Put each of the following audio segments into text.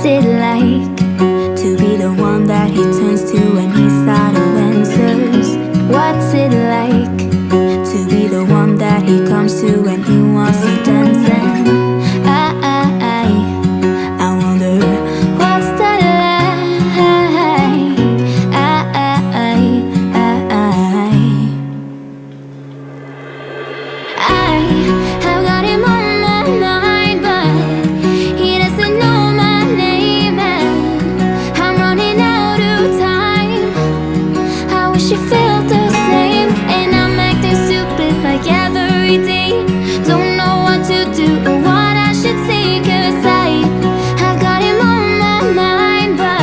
What's it like to be the one that he turns to when he's out of answers? What's it like to be the one that he comes to when he wants to dance? And I wonder what's that like? I've got him on my mind, but he doesn't know my name, and I'm running out of time. I wish you felt the same, and I'm acting stupid like every day. Don't know what to do or what I should say, 'cause I've got him on my mind, but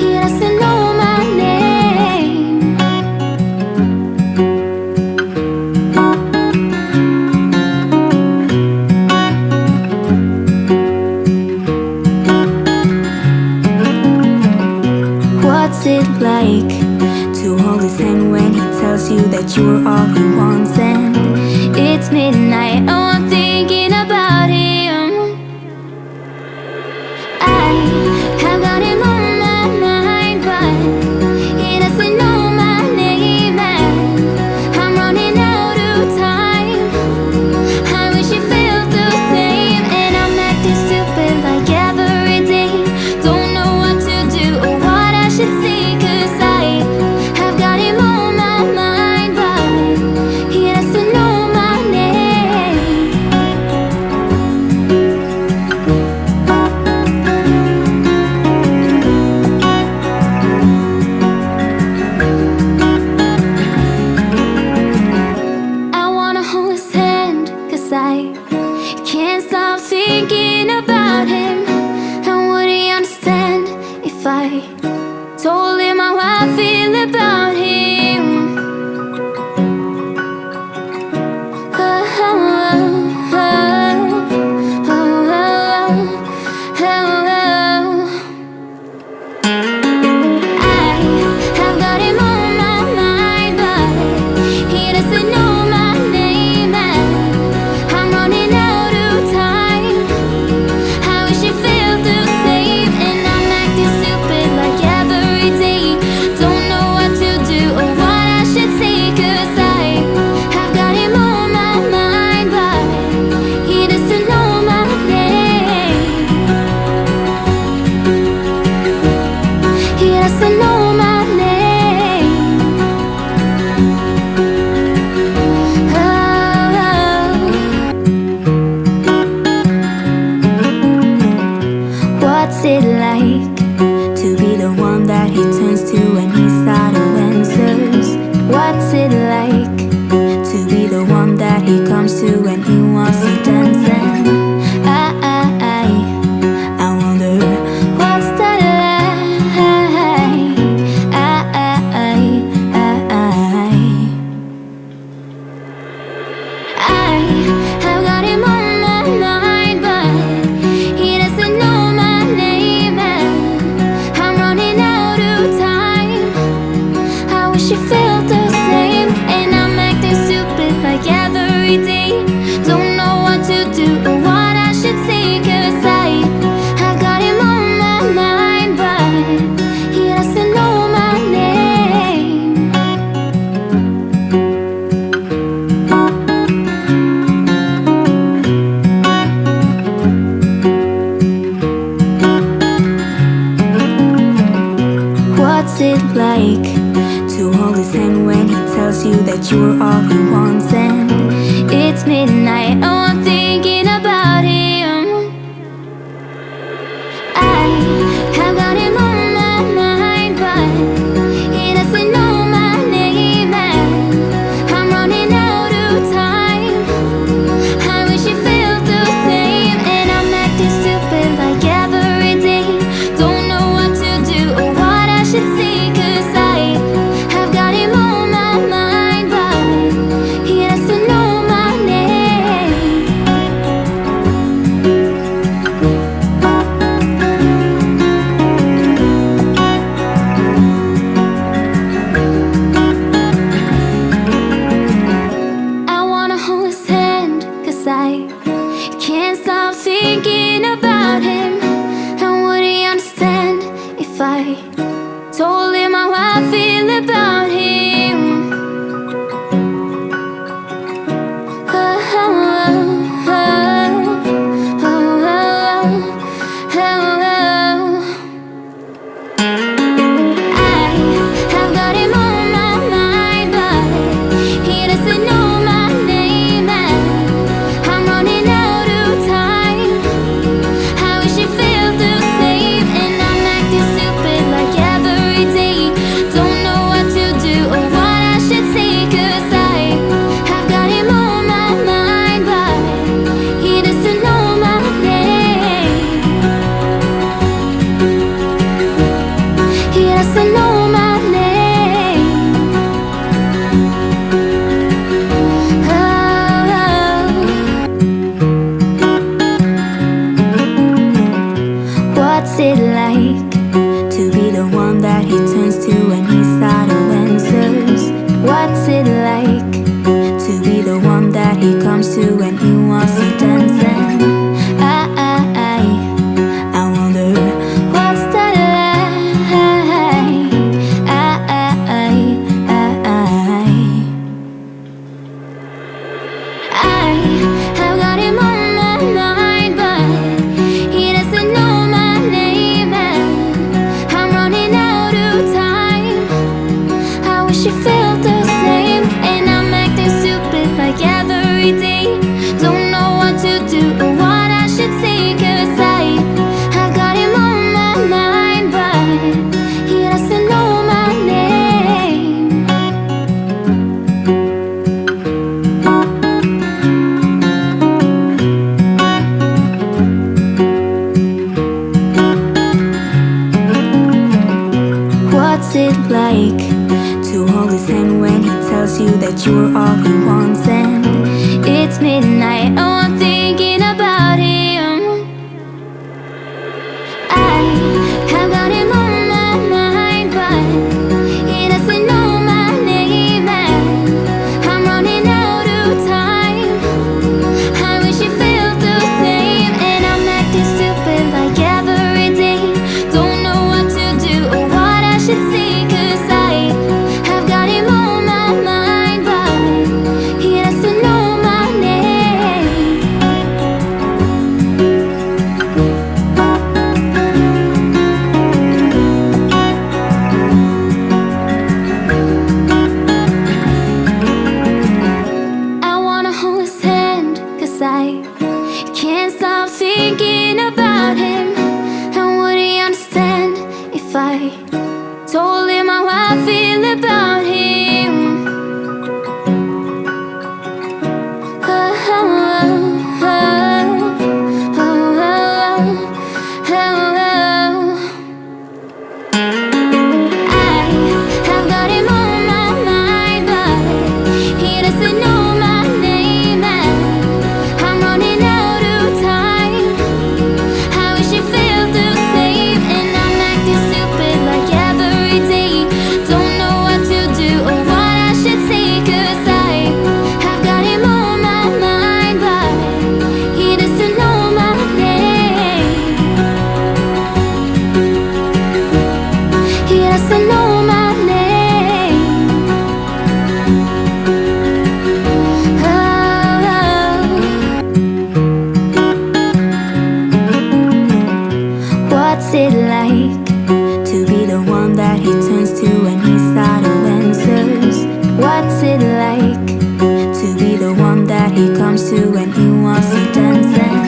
he doesn't know my name. What's it like to hold his hand when he tells you that you're all he wants? And it's midnight, oh, I'm thinking about him. I've got him on my mind, but he doesn't know my name, and I'm running out of time. I wish you felt the same, and I'm acting stupid like every day. Don't know what to do or what I should say, 'cause I've got him on my mind, but he doesn't know my name. I wanna hold his hand, 'cause I can't stop thinking about him. And would he understand if I told him how I feel about him? I've got him on my mind, but he doesn't know my name, and I'm running out of time. I wish you felt the same, and I'm acting stupid like every day. Don't know what to do or what I should say, 'cause I've got him on my mind, but he doesn't know my name. He doesn't know my name. What's it like to be the one that he turns to when he's out of answers? What's it like to be the one that he comes to when he wants to dance? And I wonder what's that like? I've got him on my mind, but he doesn't know my name, and I'm running out of time. I wish you felt the same, and I'm acting stupid like every day. Don't know what to do or what I should say, 'cause I've got him on my mind, but he doesn't know my name. What's it like to hold his hand when he tells you that you're all he wants? And it's midnight, oh, I'm thinking about him. I've got him on my mind, but he doesn't know my name, and I'm running out of time. I wish you felt the same, and I'm acting stupid like every day. Don't know what to do or what I should say, 'cause I've got him on my mind, but he doesn't know my name. I wanna hold his hand, 'cause I can't stop thinking about him. And would if I told him how I feel about him. Oh, oh, oh, oh, oh, oh. I have got him on my mind, but he doesn't know my name, and I'm running out of time. I wish he felt the same, and I'm acting stupid like every day. Don't know what to do or what I should say, 'cause I have got him on my mind, but he doesn't know my name. He doesn't know my name. What's it like to be the one that he turns to when he's out of answers? What's it like to be the one that he comes to when he wants to dance? And I wonder what's that like? I have got him on my mind, but he doesn't know my name, and I'm running out of time. I wish he felt the same, and I'm acting stupid like every day. Don't know what to do or what I should say, 'cause I have got him on my mind, but he doesn't know my name. What's it like to hold his hand when he tells you that you're all he wants? And it's midnight, oh, I'm thinking about him. I have got him on my mind, but he doesn't know my name, and I'm running out of time. I wish he felt the same, and I'm acting stupid like every day. Don't know what to do or what I should say, 'cause I have got him on my mind, but he doesn't know my name. I wanna hold his hand, 'cause I can't stop thinking about him. And would he understand if I told him how I feel about him? Oh, oh, oh, oh, oh, oh. I have got him on my mind, but he doesn't know my name, and I'm running out of time. I wish he felt the same, and I'm acting stupid like every day. Don't know what to do or what I should say, 'cause I have got him on my mind, but he doesn't know my name. He doesn't know my name. What's it like to be the one that he turns to when he's out of answers? What's it like to be the one that he comes to when he wants to dance? And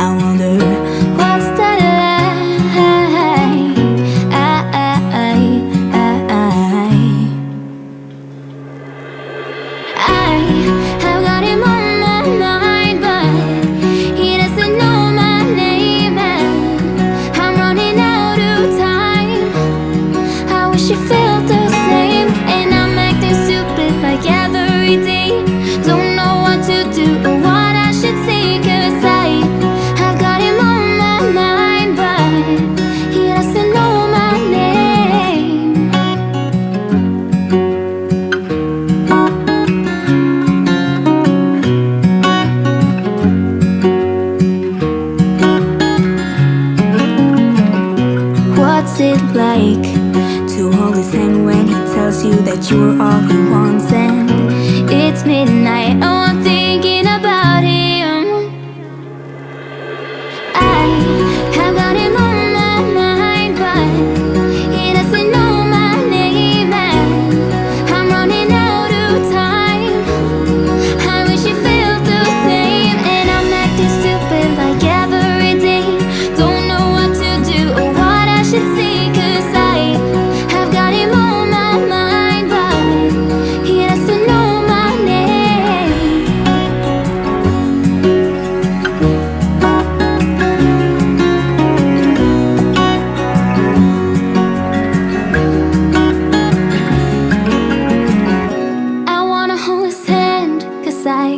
I wonder what's that like? I have got him on my mind, but he doesn't know my name, and that you were all he wants, and it's midnight. Oh, I'm thinking about him. I have got him on my mind, but he doesn't know my name, and I'm running out of time. I wish he felt the same, and I'm acting stupid like every day. Don't know what to do or what I should say, 'cause I have got him on my mind, but he doesn't know my name. I wanna hold his hand, 'cause I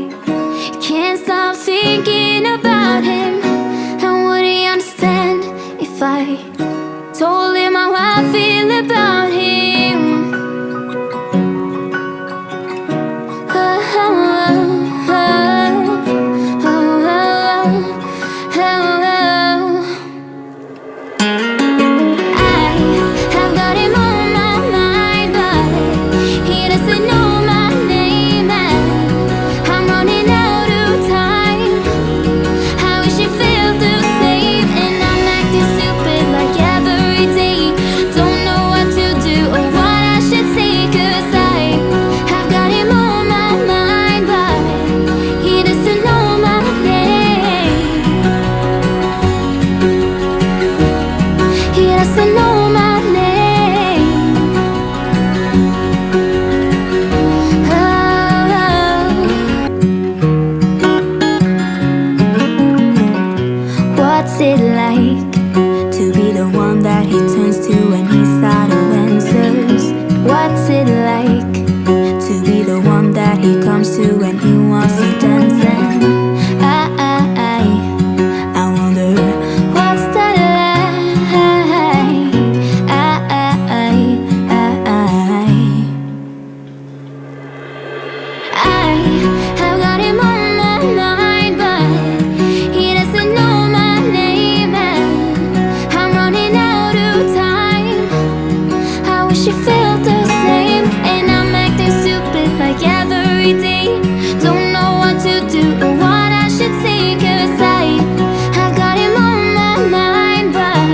can't stop thinking about him. And would he understand if I told him how I feel about him? Oh, oh, oh, oh, oh, oh. I have got him on my mind, but he doesn't know my name, and I'm running out of time. I wish he felt the same, and I'm acting stupid like every day. Don't know what to do or what I should say, 'cause I have got him on my mind, but he doesn't know my name. He doesn't know my name. What's it like to be the one that he turns to when he's out of answers? What's it like to be the one that he comes to when he wants to dance? And I wonder what's that like. I have got him on my mind, but he doesn't know my name, and I'm running out of time. I wish he felt the same, and I'm acting stupid like every day. Don't know what to do or what I should say, 'cause I have got him on my mind, but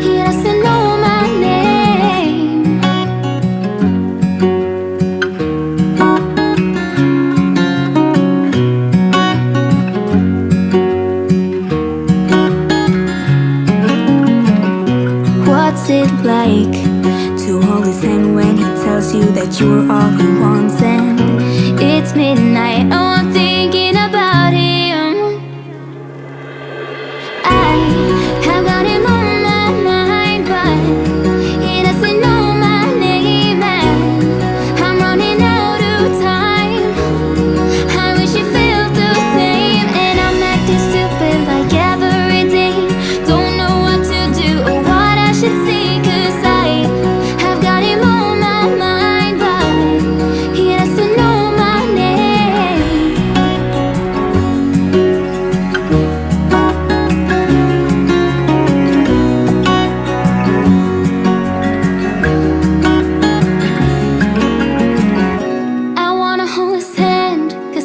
he doesn't know my name. What's it like to hold his hand when he tells you that you are all he wants, and it's midnight? Oh,